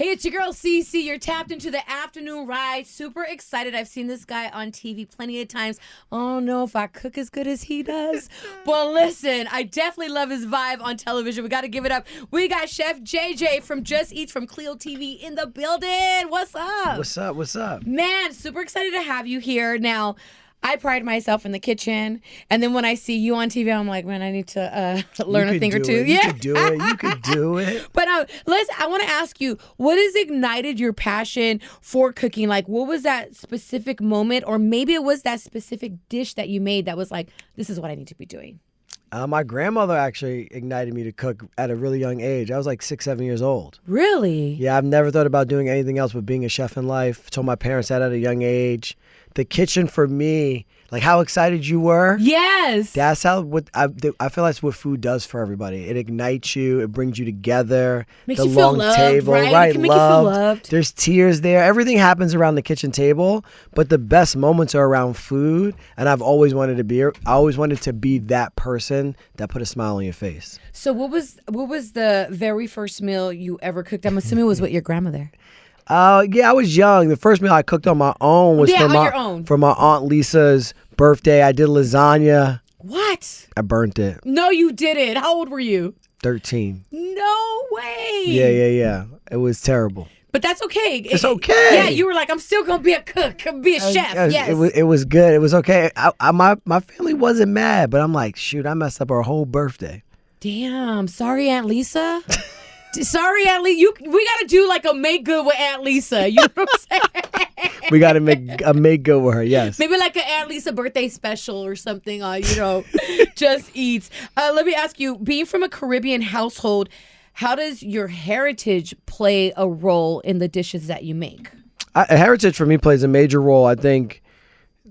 Hey, it's your girl Cece. You're tapped into the afternoon ride. Super excited. I've seen this guy on TV plenty of times. I don't know if I cook as good as he does. But listen, I definitely love his vibe on television. We got to give it up. We got Chef JJ from Just Eats from Clio TV in the building. What's up? What's up? Man, super excited to have you here. Now, I pride myself in the kitchen, and then when I see you on TV, I'm like, man, I need to learn a thing or two. You could do it. You could do it. But I want to ask you, what has ignited your passion for cooking? Like, what was that specific moment, or maybe it was that specific dish that you made that was like, this is what I need to be doing? My grandmother actually ignited me to cook at a really young age. I was like 6, 7 years old. Really? Yeah, I've never thought about doing anything else but being a chef in life. Told my parents that at a young age. The kitchen for me, like how excited you were. Yes. That's how I feel that's what food does for everybody. It ignites you. It brings you together. Makes the you feel long loved, table, right? It can make you feel loved. There's tears there. Everything happens around the kitchen table, but the best moments are around food. And I've always wanted to be. I always wanted to be that person that put a smile on your face. So what was the very first meal you ever cooked? I'm assuming it was with your grandmother. Yeah, I was young. The first meal I cooked on my own was for my Aunt Lisa's birthday. I did lasagna. What? I burnt it. No, you didn't. How old were you? 13. No way. Yeah. It was terrible. But that's okay. It's okay. Yeah, you were like, I'm still gonna be a cook, be a chef. Yes. It was good. It was okay. My family wasn't mad, but I'm like, shoot, I messed up our whole birthday. Damn. Sorry, Aunt Lisa. Sorry, Aunt Lisa. We got to do like a make good with Aunt Lisa. You know what I'm saying? We got to make good with her, yes. Maybe like an Aunt Lisa birthday special or something on, Just Eats. Let me ask you, being from a Caribbean household, how does your heritage play a role in the dishes that you make? Heritage for me plays a major role. I think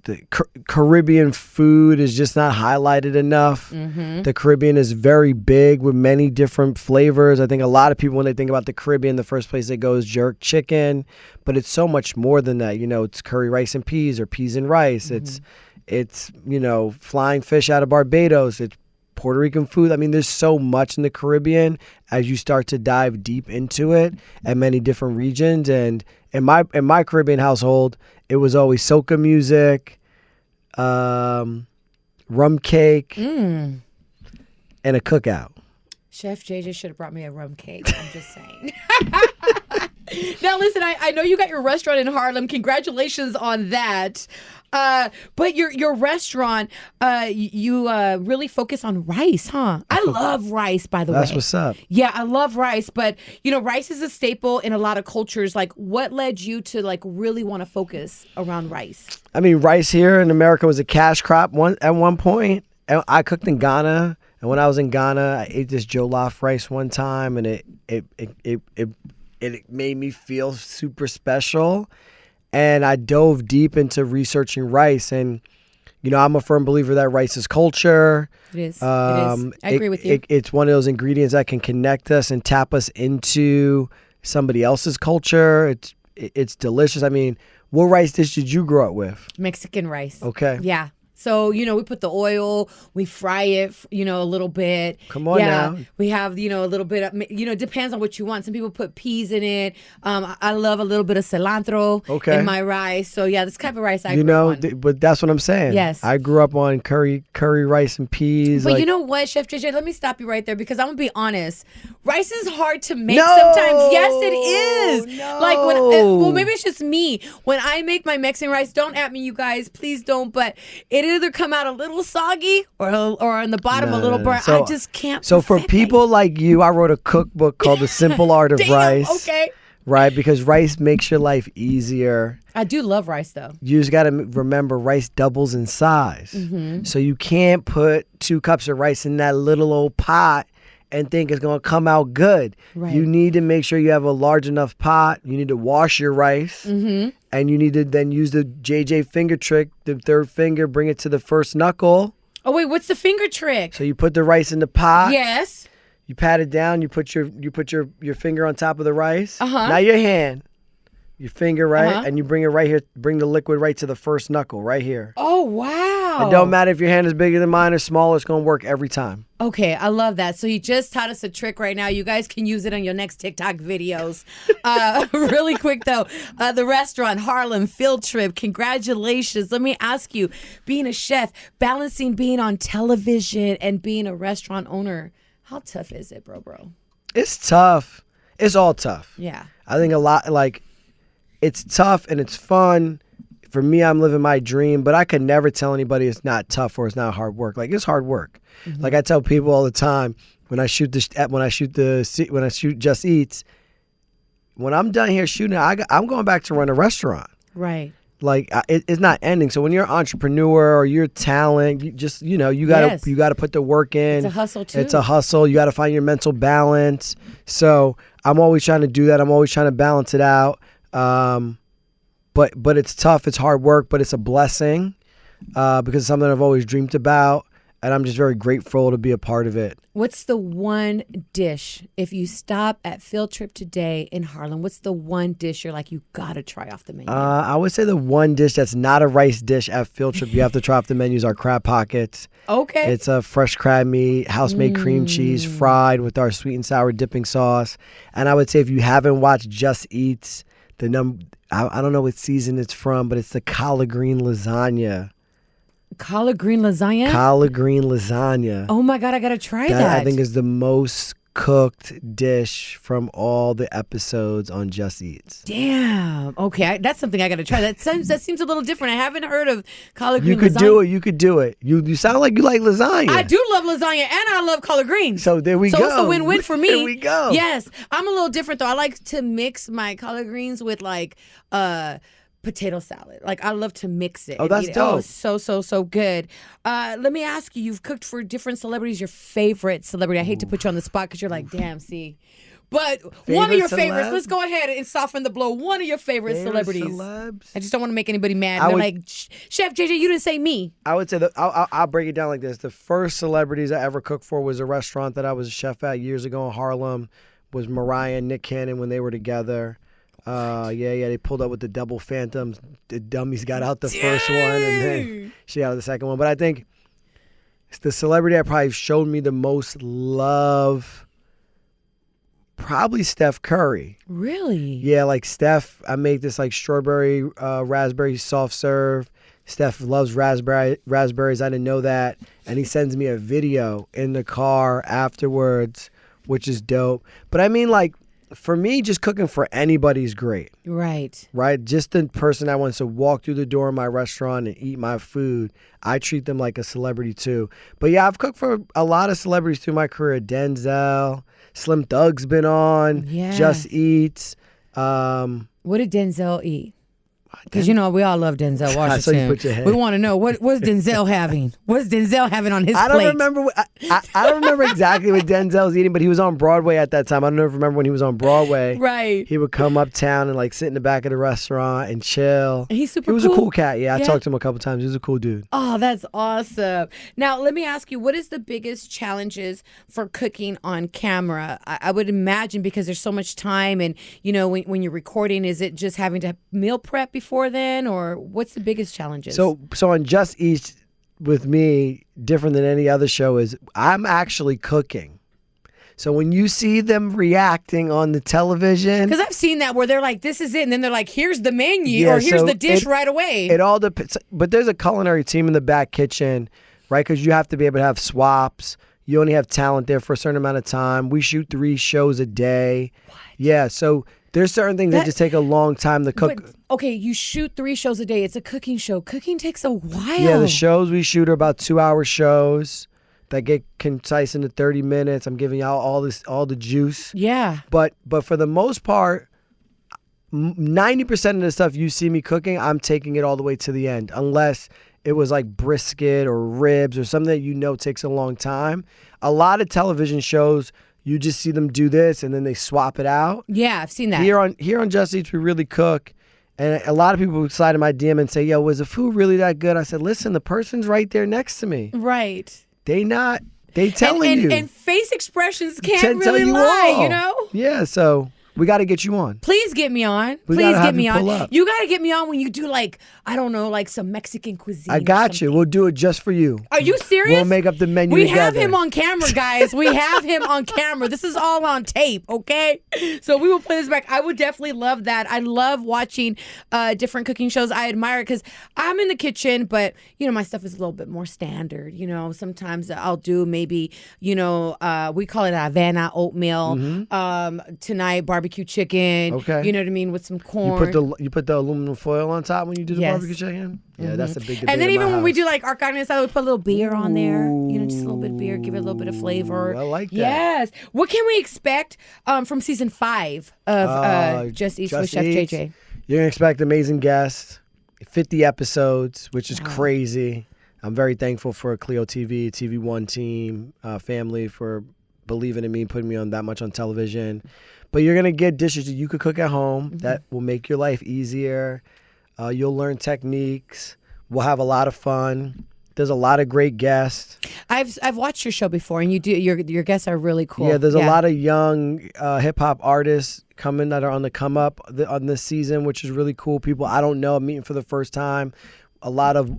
the Caribbean food is just not highlighted enough. Mm-hmm. The Caribbean is very big with many different flavors. I think a lot of people, when they think about the Caribbean, the first place they go is jerk chicken, but it's so much more than that. It's curry rice and peas or peas and rice. Mm-hmm. It's flying fish out of Barbados. It's Puerto Rican food. I mean, there's so much in the Caribbean as you start to dive deep into it at many different regions. And in my Caribbean household, it was always soca music, rum cake, and a cookout. Chef JJ should have brought me a rum cake. I'm just saying. Now, listen, I know you got your restaurant in Harlem. Congratulations on that. But your restaurant, you really focus on rice, huh? I love rice, by the way. That's what's up. Yeah, I love rice. But, rice is a staple in a lot of cultures. Like, what led you to, really want to focus around rice? I mean, rice here in America was a cash crop at one point. I cooked in Ghana. And when I was in Ghana, I ate this jollof rice one time, and it made me feel super special. And I dove deep into researching rice. And, I'm a firm believer that rice is culture. It is. I agree with you. It's one of those ingredients that can connect us and tap us into somebody else's culture. It's delicious. I mean, what rice dish did you grow up with? Mexican rice. Okay. Yeah. So, we put the oil, we fry it, a little bit. Come on now. We have, a little bit of, it depends on what you want. Some people put peas in it. I love a little bit of cilantro in my rice. So, yeah, this type of rice I grew up on. But that's what I'm saying. Yes. I grew up on curry rice and peas. But you know what, Chef JJ, let me stop you right there because I'm going to be honest. Rice is hard to make sometimes. Yes, it is. No. Like, maybe it's just me. When I make my Mexican rice, don't at me, you guys. Please don't. But it either come out a little soggy or on the bottom a little burnt. So, I just can't. So for people like you, I wrote a cookbook called The Simple Art of Rice. Okay. Right, because rice makes your life easier. I do love rice, though. You just got to remember rice doubles in size. Mm-hmm. So you can't put 2 cups of rice in that little old pot and think it's going to come out good. Right. You need to make sure you have a large enough pot. You need to wash your rice. Mm-hmm. And you need to then use the JJ finger trick, the third finger, bring it to the first knuckle. Oh, wait, what's the finger trick? So you put the rice in the pot. Yes. You pat it down. You put your finger on top of the rice. Uh-huh. Now your hand, your finger, right? Uh-huh. And you bring it right here, bring the liquid right to the first knuckle right here. Oh, wow. Wow. It don't matter if your hand is bigger than mine or smaller. It's going to work every time. Okay, I love that. So he just taught us a trick right now. You guys can use it on your next TikTok videos. Really quick, though, the restaurant, Harlem Field Trip, congratulations. Let me ask you, being a chef, balancing being on television and being a restaurant owner, how tough is it, bro? It's tough. It's all tough. Yeah. I think a lot, like, it's tough and it's fun. For me, I'm living my dream, but I could never tell anybody it's not tough or it's not hard work. Like, it's hard work. Mm-hmm. Like I tell people all the time when I shoot Just Eats, when I'm done here shooting, I'm going back to run a restaurant. Right. Like it's not ending. So when you're an entrepreneur or you're talent, you just you gotta put the work in. It's a hustle too. It's a hustle. You gotta find your mental balance. So I'm always trying to do that. I'm always trying to balance it out. But it's tough. It's hard work, but it's a blessing because it's something I've always dreamed about, and I'm just very grateful to be a part of it. What's the one dish, if you stop at Field Trip today in Harlem, what's the one dish you're like, you gotta try off the menu? I would say the one dish that's not a rice dish at Field Trip you have to try off the menu is our crab pockets. Okay. It's a fresh crab meat, house-made cream cheese, fried with our sweet and sour dipping sauce. And I would say if you haven't watched Just Eats, I don't know what season it's from, but it's the collard green lasagna. Collard green lasagna? Collard green lasagna. Oh my God, I gotta try that. I think is the most cooked dish from all the episodes on Just Eats. Damn. Okay, that's something I gotta try. That seems a little different. I haven't heard of collard green lasagna. You could do it. You sound like you like lasagna. I do love lasagna and I love collard greens. So there we go. So it's a win-win for me. There we go. Yes. I'm a little different though. I like to mix my collard greens with like potato salad. Like I love to mix it. Oh, that's dope. Oh, so good. Let me ask you, you've cooked for different celebrities. Your favorite celebrity? I hate to put you on the spot because you're like, damn, see. But one of your favorites, let's go ahead and soften the blow. One of your favorite celebrities. Celebs? I just don't want to make anybody mad. They're like, Chef JJ, you didn't say me. I would say that I'll break it down like this. The first celebrities I ever cooked for was a restaurant that I was a chef at years ago in Harlem. Was Mariah and Nick Cannon when they were together. They pulled up with the double phantoms. The dummies got out the first one, and then she got out the second one. But I think it's the celebrity that probably showed me the most love. Probably Steph Curry. Really? Yeah, like Steph, I make this like strawberry, raspberry soft serve. Steph loves raspberries. I didn't know that. And he sends me a video in the car afterwards, which is dope. But I mean, like, for me, just cooking for anybody is great. Right. Right? Just the person that wants to walk through the door of my restaurant and eat my food, I treat them like a celebrity too. But yeah, I've cooked for a lot of celebrities through my career. Denzel, Slim Thug's been on, Just Eats. What did Denzel eat? Because, we all love Denzel Washington. I saw you put your head. We want to know, what's Denzel having? What's Denzel having on his plate? I don't remember exactly what Denzel's eating, but he was on Broadway at that time. I don't remember when he was on Broadway. Right. He would come uptown and like sit in the back of the restaurant and chill. And he's super cool. He was cool. A cool cat. Yeah, I talked to him a couple times. He was a cool dude. Oh, that's awesome. Now, let me ask you, what is the biggest challenges for cooking on camera? I would imagine because there's so much time and, when you're recording, is it just having to meal prep before then, or what's the biggest challenges? So on Just Eat with me, different than any other show, is I'm actually cooking. So when you see them reacting on the television, because I've seen that where they're like, "This is it," and then they're like, "Here's the menu," or "Here's the dish right away." It all depends. But there's a culinary team in the back kitchen, right? Because you have to be able to have swaps. You only have talent there for a certain amount of time. We shoot 3 shows a day. What? Yeah, so there's certain things that just take a long time to cook. But, okay, you shoot 3 shows a day. It's a cooking show. Cooking takes a while. Yeah, the shows we shoot are about 2-hour shows that get concise into 30 minutes. I'm giving y'all all the juice. Yeah. But for the most part, 90% of the stuff you see me cooking, I'm taking it all the way to the end. Unless it was like brisket or ribs or something that takes a long time. A lot of television shows, you just see them do this and then they swap it out. Yeah, I've seen that. Here on Just Eats, we really cook. And a lot of people slide in my DM and say, "Yo, was the food really that good?" I said, "Listen, the person's right there next to me. Right. They telling you. And face expressions can't really lie, Yeah, so We got to get you on. Please get me on. We Please gotta get have me you on. pull up. You got to get me on when you do like, I don't know, like some Mexican cuisine. I got you. We'll do it just for you. Are you serious? We'll make up the menu We together. have him on camera, guys. We have him on camera. This is all on tape, okay? So we will play this back. I would definitely love that. I love watching different cooking shows. I admire it because I'm in the kitchen, but, you know, my stuff is a little bit more standard. You know, sometimes I'll do maybe, you know, we call it Havana oatmeal. Tonight, barbecue chicken. Okay. You know what I mean? With some corn. You put the aluminum foil on top when you do the barbecue chicken? Yeah, that's a big debate. And then in my even when we house. do like our carne asada, we put a little beer on there. You know, just a little bit of beer, give it a little bit of flavor. I like that. Yes. What can we expect from season 5 of Just Eats with Chef Eats. JJ? You're going to expect amazing guests, 50 episodes, which is crazy. I'm very thankful for Clio TV, TV One team, family for believing in me, putting me on that much on television. But you're going to get dishes that you could cook at home that will make your life easier. You'll learn techniques. We'll have a lot of fun. There's a lot of great guests. I've watched your show before, and you do your guests are really cool. Yeah, there's a lot of young hip hop artists coming that are on the come up on this season, which is really cool. People I don't know, I'm meeting for the first time. A lot of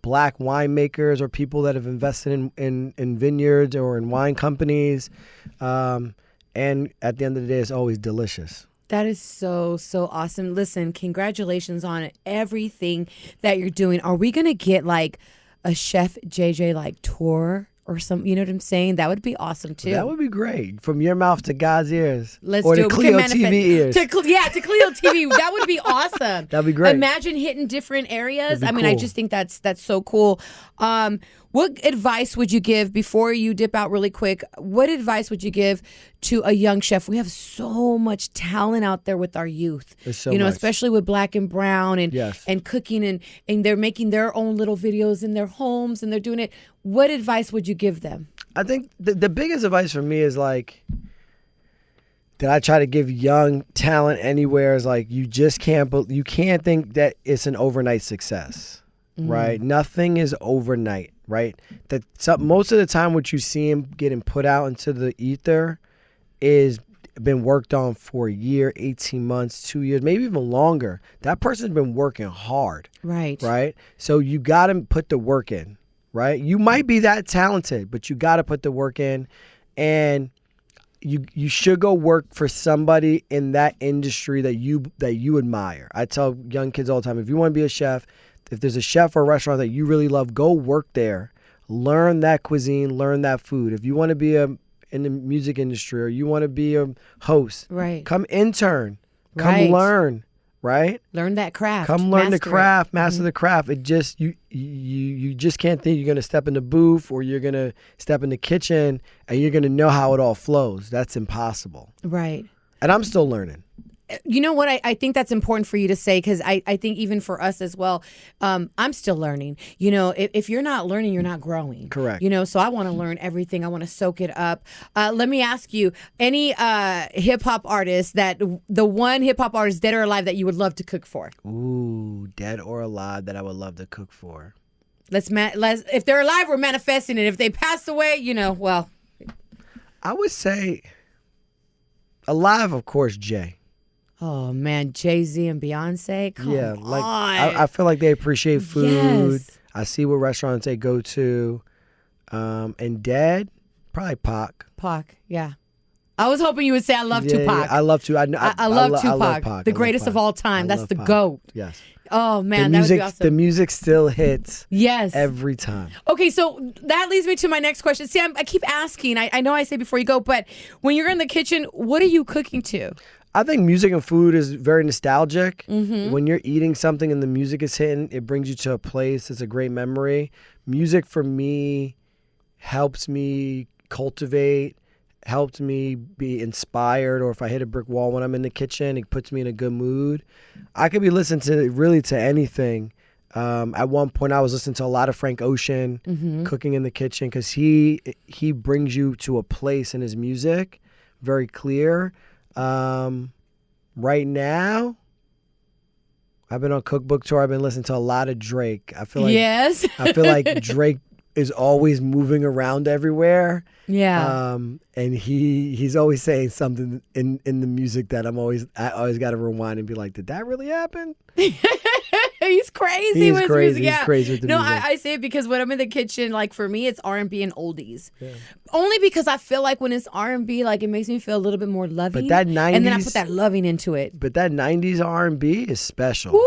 black winemakers or people that have invested in vineyards or in wine companies. And at the end of the day, it's always delicious. That is so awesome. Listen, congratulations on everything that you're doing. Are we going to get like a Chef JJ like tour or something? You know what I'm saying? That would be awesome too. That would be great. From your mouth to God's ears. Let's or do to it. Clio TV ears. To Clio TV. That would be awesome. That'd be great. Imagine hitting different areas. I mean, cool. I just think that's so cool. What advice would you give before you dip out really quick? What advice would you give to a young chef? We have so much talent out there with our youth. There's so you know, much. especially with Black and Brown and cooking and they're making their own little videos in their homes and they're doing it. What advice would you give them? I think the biggest advice for me is like that I try to give young talent anywhere is like you can't think that it's an overnight success, right? Nothing is overnight, right? Most of the time what you see him getting put out into the ether is been worked on for a year, 18 months, 2 years, maybe even longer. That person's been working hard, Right. So you got to put the work in. Right? You might be that talented, but you got to put the work in, and you should go work for somebody in that industry that you admire. I tell young kids all the time, if you want to be a chef, if there's a chef or a restaurant that you really love, go work there. Learn that cuisine, learn that food. If you want to be in the music industry or you want to be a host, come intern, come learn. Right? Learn that craft. Come learn the craft, master Mm-hmm. the craft. It just you just can't think you're gonna step in the booth or you're gonna step in the kitchen and you're gonna know how it all flows. That's impossible. Right. And I'm still learning. You know what? I think that's important for you to say because I think even for us as well, I'm still learning. You know, if you're not learning, you're not growing. Correct. You know, so I want to learn everything. I want to soak it up. Let me ask you, any hip hop artist the one hip hop artist, dead or alive, that you would love to cook for? Ooh, dead or alive that I would love to cook for. Let's if they're alive, we're manifesting it. If they passed away, you know, well. I would say alive, of course, Jay. Oh man, Jay-Z and Beyonce. Come on. I feel like they appreciate food. Yes. I see what restaurants they go to. And dead, probably Pac, yeah. I was hoping you would say I love Tupac. Yeah, I love Tupac. I love Tupac, love Pac. the greatest of all time. That's the GOAT. Yes. Oh man, that would be awesome. The music still hits. Yes. Every time. Okay, so that leads me to my next question. See, I keep asking. I know I say before you go, but when you're in the kitchen, what are you cooking to? I think music and food is very nostalgic. Mm-hmm. When you're eating something and the music is hitting, it brings you to a place. It's a great memory. Music for me helps me cultivate, helped me be inspired, or if I hit a brick wall when I'm in the kitchen, it puts me in a good mood. I could be listening to anything. At one point, I was listening to a lot of Frank Ocean, cooking in the kitchen, because he brings you to a place in his music, very clear. Right now, I've been on cookbook tour. I've been listening to a lot of Drake. I feel like yes. I feel like Drake is always moving around everywhere. Yeah. And he's always saying something in the music that I always got to rewind and be like, did that really happen? He's crazy with his music. Yeah. He's crazy with the music. I say it because when I'm in the kitchen, like for me, it's R&B and oldies. Yeah. Only because I feel like when it's R&B, like it makes me feel a little bit more loving. But that 90s, and then I put that loving into it. But that 90s R&B is special. Woo!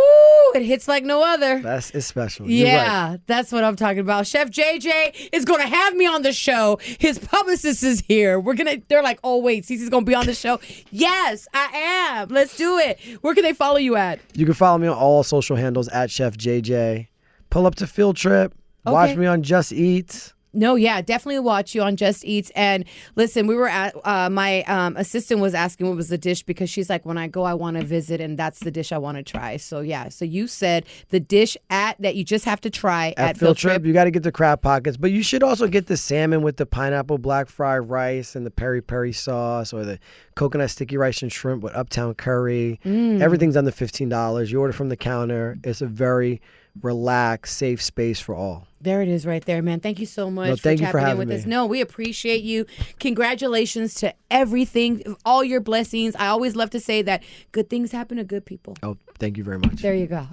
It hits like no other. It's special. Yeah, right. That's what I'm talking about. Chef JJ is going to have me on the show. His publicist is here. They're like, oh wait, Cece's going to be on the show. Yes, I am. Let's do it. Where can they follow you at? You can follow me on all social handles at Chef JJ. Pull up to Field Trip. Okay. Watch me on Just Eat. No, yeah, definitely watch you on Just Eats. And listen, we were at, my assistant was asking what was the dish because she's like, when I go, I want to visit, and that's the dish I want to try. So, yeah, so you said the dish that you just have to try at Field Trip. You got to get the crab pockets, but you should also get the salmon with the pineapple black fried rice and the peri-peri sauce, or the coconut sticky rice and shrimp with uptown curry. Everything's under $15. You order from the counter. It's a very relaxed, safe space for all. There it is right there, man. Thank you so much for tapping in with us. No, we appreciate you. Congratulations to everything, all your blessings. I always love to say that good things happen to good people. Oh, thank you very much. There you go.